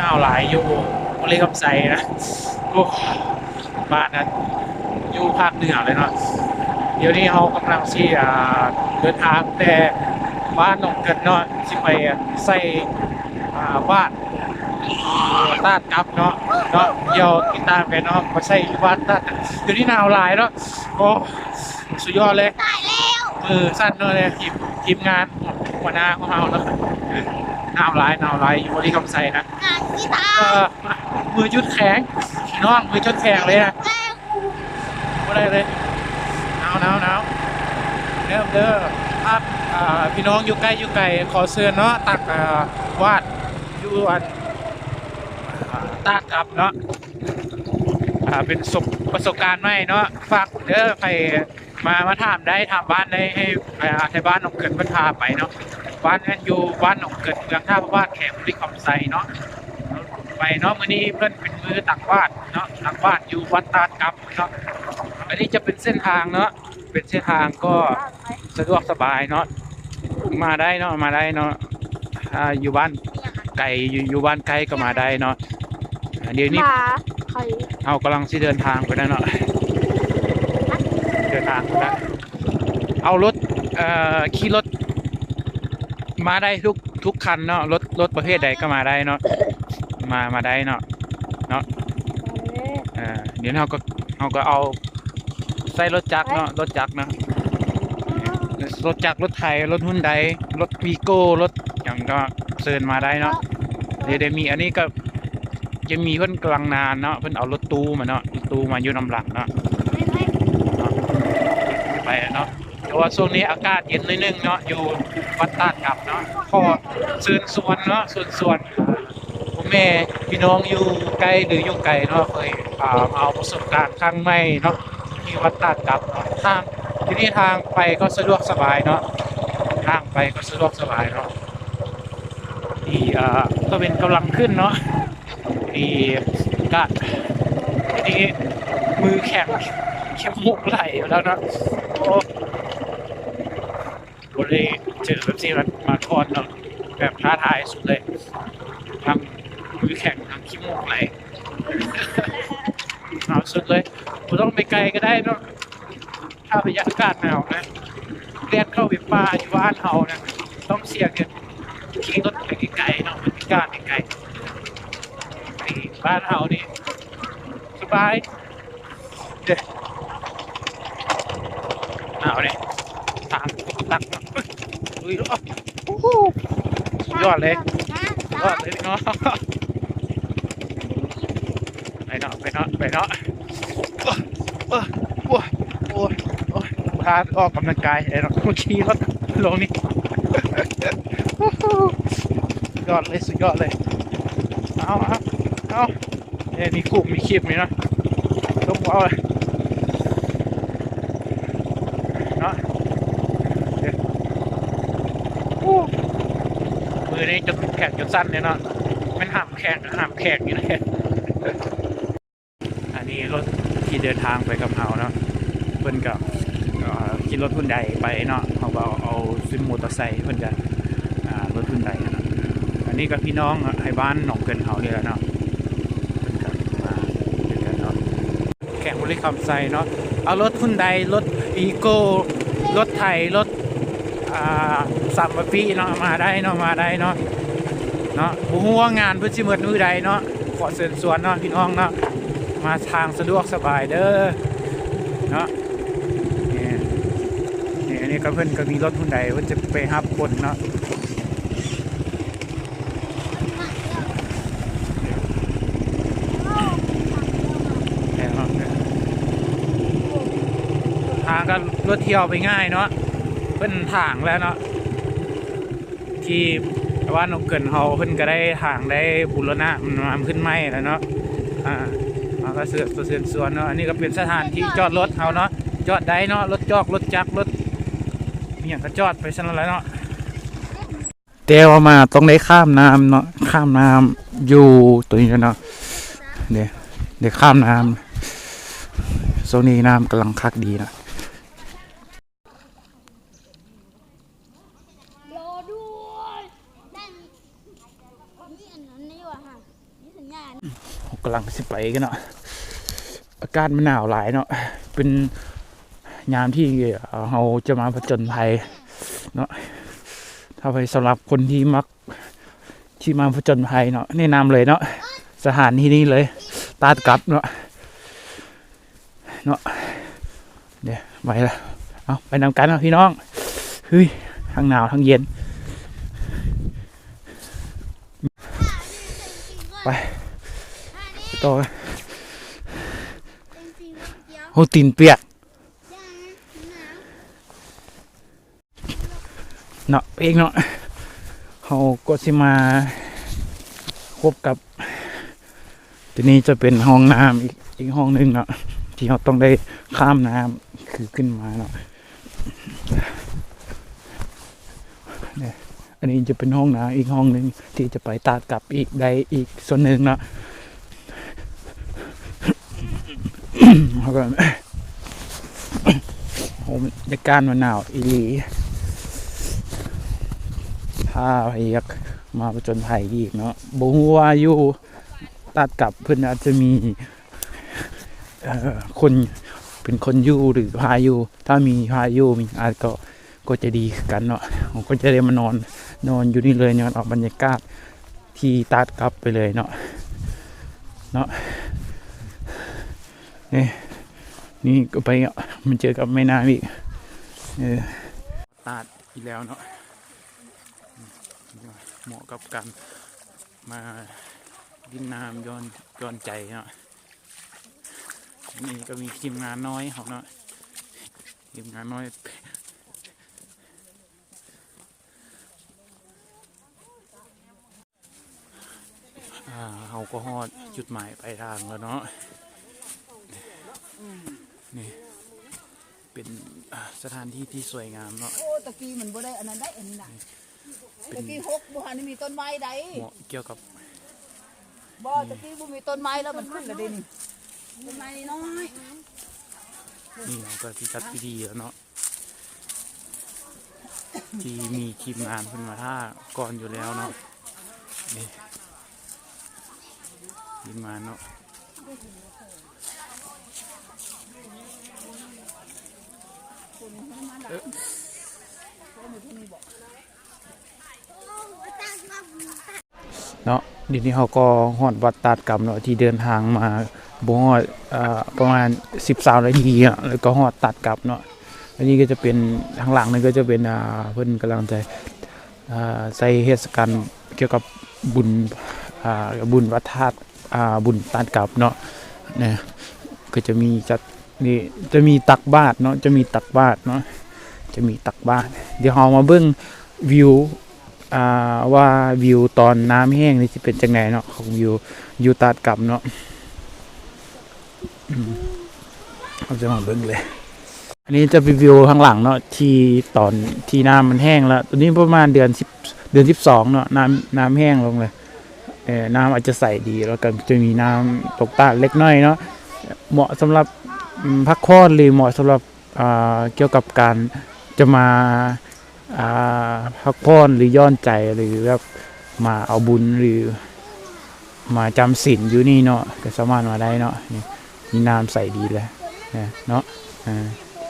าวหลายอยู่บริคำไซนะโอ้บ้านนั้นอยู่ภาคเหนือเลยเนาะเดี๋ยวนี้เขากำลังที่เดินทางแต่บ้านหนองเกิดเนาะที่ไปใส่บ้านตาดกับเนาะเดี๋ยวติดตามกันเนาะมาใส่บ้านตาดเดี๋ยวนี้หนาวหลายเนาะโอ้สุดยอดเลยมือสั้นเลยทีมงานหัวหน้าของเราเนาะหนาวหลายอยู่บริคำไซนะมือจุดแข็งน้องมือจุดแข็งเลยนะไม่ได้เลยหนาวเด้อครับพี่น้องอยู่ใกล้ขอเชิญเนาะตักวาดอยู่อันตากครับเนาะเป็นประสบการณ์ใหม่เนาะฝากเด้อไปมาถามได้ถามบ้านได้ให้บ้านหนองเกิดพันพาไปเนาะบ้านนั้นอยู่บ้านหนองเกิดเมืองท่าพระวาดแขกบริคำไซเนาะไปเนาะมื้อนี้เพื่อนเป็นมือตักวาดเนาะตักวาดอยู่วัดตาดกับเนาะอันนี้จะเป็นเส้นทางเนาะเป็นเส้นทางก็สะดวกสบายเนาะมาได้เนาะอยู่บ้านไกลอยู่บ้านไกลก็มาได้เนาะเดี๋ยวนี้เอากำลังที่เดินทางไปแล้วเนาะเดินทางไปแล้วเอารถขี่รถมาได้ทุกคันเนาะรถประเภทใดก็มาได้เนาะมาได้เนาะเดี๋ยวเราก็เอาใส่รถจักรเนาะรถจักรรถไถรถหุ้นใดรถวีโก้รถอย่างก็เชิญมาได้เนาะเดี๋ยวมีอันนี้ก็จะมีเพิ่นกำลังนานเนาะเพิ่นเอารถตู้มาเนาะรถตู้มาอยู่นำหลังเนาะไปเนาะแต่ว่าช่วงนี้อากาศเย็นนิดนึงเนาะอยู่วัดตาดกับเนาะพอเชิญส่วนเนาะส่วนพ่อแม่พี่น้องอยู่ไกลหรืออยู่ไกลเนาะเคยเอาประสบการณ์ครั้งใหม่เนาะที่วัดตาดกับเนาะทางที่นี่ทางไปก็สะดวกสบายเนาะทางไปก็สะดวกสบายเนาะที่ก็เป็นกำลังขึ้นเนาะที่กะที่มือแข็งมุกไหลแล้วเนาะโอ้โหเลยเจอแบบนี้มาทอนเนาะแบบท้าทายสุดเลยทำมือแข็งทำขี้มูกไหลหนาวสุดเลยเราต้องไปไกลก็ได้เนาะถ้าบรรยากาศหนาวนะเรียนเข้าไปป่าอยู่บ้านเฮานะต้องเสี่ยงเนี่ยขี่รถไปไกลเนาะบรรยากาศไกลบ้านเฮานี่สบายเด็ดหนาวเนี่ยตักลุยแล้วยอดเลยพี่น้องไปเนาะโอ้พาออกกำลังกายไอ้เนาะขี่รถลงนี่ยอดเลยสุดยอดเลยเอามีกลุ่มมีคลิปนี่นะต้องเอาเลยเนาะมือนี้จะแข็งจนสั้นเลยเนาะมันห้ามแข็งอยู่เลยอันนี้รถที่เดินทางไปกับเราเนาะเพิ่นกับขี่รถหุ่นใดไปเนาะเขาก็เอาซิมมอเตอร์ไซค์เพิ่นจะรถหุ่นใดนะอันนี้กับพี่น้องไอ้บ้านหนองเกินเขาเนี่ยเนาะเพิ่นกับมาด้วยกันเนาะแข่งบริคำไซเนาะเอารถหุ่นใดรถอีโก้รถไถรถสัมปปีเนาะมาได้เนาะผู้หัวงานเพื่อชิมเมิดมือใดเนาะขอเชิญชวนเนาะพี่น้องเนาะมาทางสะดวกสบายเด้อเนาะนี่อันนี้ก็เพิ่นก็มีรถหุ่นใดเพิ่นจะไปฮับบนเนาะทางก็รถเที่ยวไปง่ายเนาะเพิ่นทางแล้วเนาะที่ว่าหนกเกินเขาเพิ่นก็ได้ทางได้บุรณะมันขึ้นไม้แล้วเนาะก็เสื่อมส่วนเนาะอันนี้ก็เป็นสถานที่จอดรถเขาเนาะจอดได้เนาะรถจักรรถมีอย่างก็จอดไปชั้นอะไรเนาะเดี๋ยวมาต้องได้ข้ามน้ำเนาะข้ามน้ำอยู่ตัวนี้เนาะเดี๋ยวข้ามน้ำโซนนี้น้ำกำลังคักดีนะ กำลังสิไปกันเนาะอากาศมันหนาวหลายเนาะเป็นยามที่เราจะมาผจญภัยเนาะถ้าไปสำหรับคนที่มักที่มาผจญภัยเนาะแนะนำเลยเนาะสถานที่นี้เลยตาดกับเนาะเดี๋ยวไปละเอาไปนำกันเนาะพี่น้องเฮ้ยทั้งหนาวทั้งเย็นไปต่อกันโหตีนเปียกเนาะเองเนาะเขาก็สิมาพบกับทีนี้จะเป็นห้องน้ำอีกห้องนึงเนาะที่เราต้องได้ข้ามน้ำคือขึ้นมาเนาะเนี่ยอันนี้จะเป็นห้องน้ำอีกห้องนึงที่จะไปตาดกับอีกใดอีกส่วนหนึ่งเนาะเขาก็โอ้บรรยากาศมันหนาวอีหลีถ้าอยากมาผจญภัยอีกเนาะบ่ฮู้ว่าอยู่ตาดกับเพิ่นอาจจะมีคนเป็นคนอยู่หรือพายุถ้ามีพายุมีอาจก็จะดีกันเนาะผมก็จะได้มานอนอยู่นี่เลยเนี่ยออกบรรยากาศที่ตาดกับไปเลยเนาะนี่ก็ไปมันเจอกับแม่น้ำอีกตาดอีกแล้วเนาะเหมาะกับการมาดินน้ำย้อนใจเนาะนี่ก็มีทีมงานน้อยเขาเนาะทีมงานน้อยเขาก็ฮอดจุดหมายปลายทางแล้วเนาะนี่เป็นสถานที่ที่สวยงามเนาะโอ้ตะกี้มันบ่ได้อันนั้นได้อันนี้นะตะกี้หกบ่หันมีต้นไม้ใดเหมาะเกี่ยวกับบ่ตะกี้บ่มีต้นไม้แล้วมันขึ้นแล้วดินี่ต้นไม้น้อยนี่เราก็ที่จัดพิธีแล้วเนาะที่มีทีมงานขึ้นมาท่าก่อนอยู่แล้วเนาะนี่ทีมงานเนาะเนาะทีนี้เขาก็ฮอดวัดตาดกำเนาะที่เดินทางมาบ่ฮอดประมาณ13 นาทีอ่ะแล้วก็ฮอดตาดกำเนาะอันนี้ก็จะเป็นทางหลังนี่ก็จะเป็นเพิ่นกำลังจะใส่เทศกาลเกี่ยวกับบุญวัดธาตุบุญตาดกำเนาะเนี่ยก็จะมีจัดนี่จะมีตักบาตรเนาะจะมีตักบาตรเนาะจะมีตักบาตรเดี๋ยวเรามาเบิ่งวิวว่าวิวตอนน้ำแห้งนี่จะเป็นจังไงเนาะของวิวตาดกับเนาะเราจะมาเบิ่งเลยอันนี้จะเป็นวิวข้างหลังเนาะที่ตอนที่น้ำมันแห้งแล้วตอนนี้ประมาณเดือน12เนาะน้ำแห้งลงเลยน้ำอาจจะใสดีแล้วก็จะมีน้ำตกตาดเล็กน้อยเนาะเหมาะสำหรับพักผ่อนหรือเหมาะสำหรับเกี่ยวกับการจะมาพักผ่อนหรือย้อนใจหรือแบบมาเอาบุญหรือมาจำศีลอยู่นี่เนาะก็สามารถมาได้เนาะนี่น้ำใสดีเลยเนาะ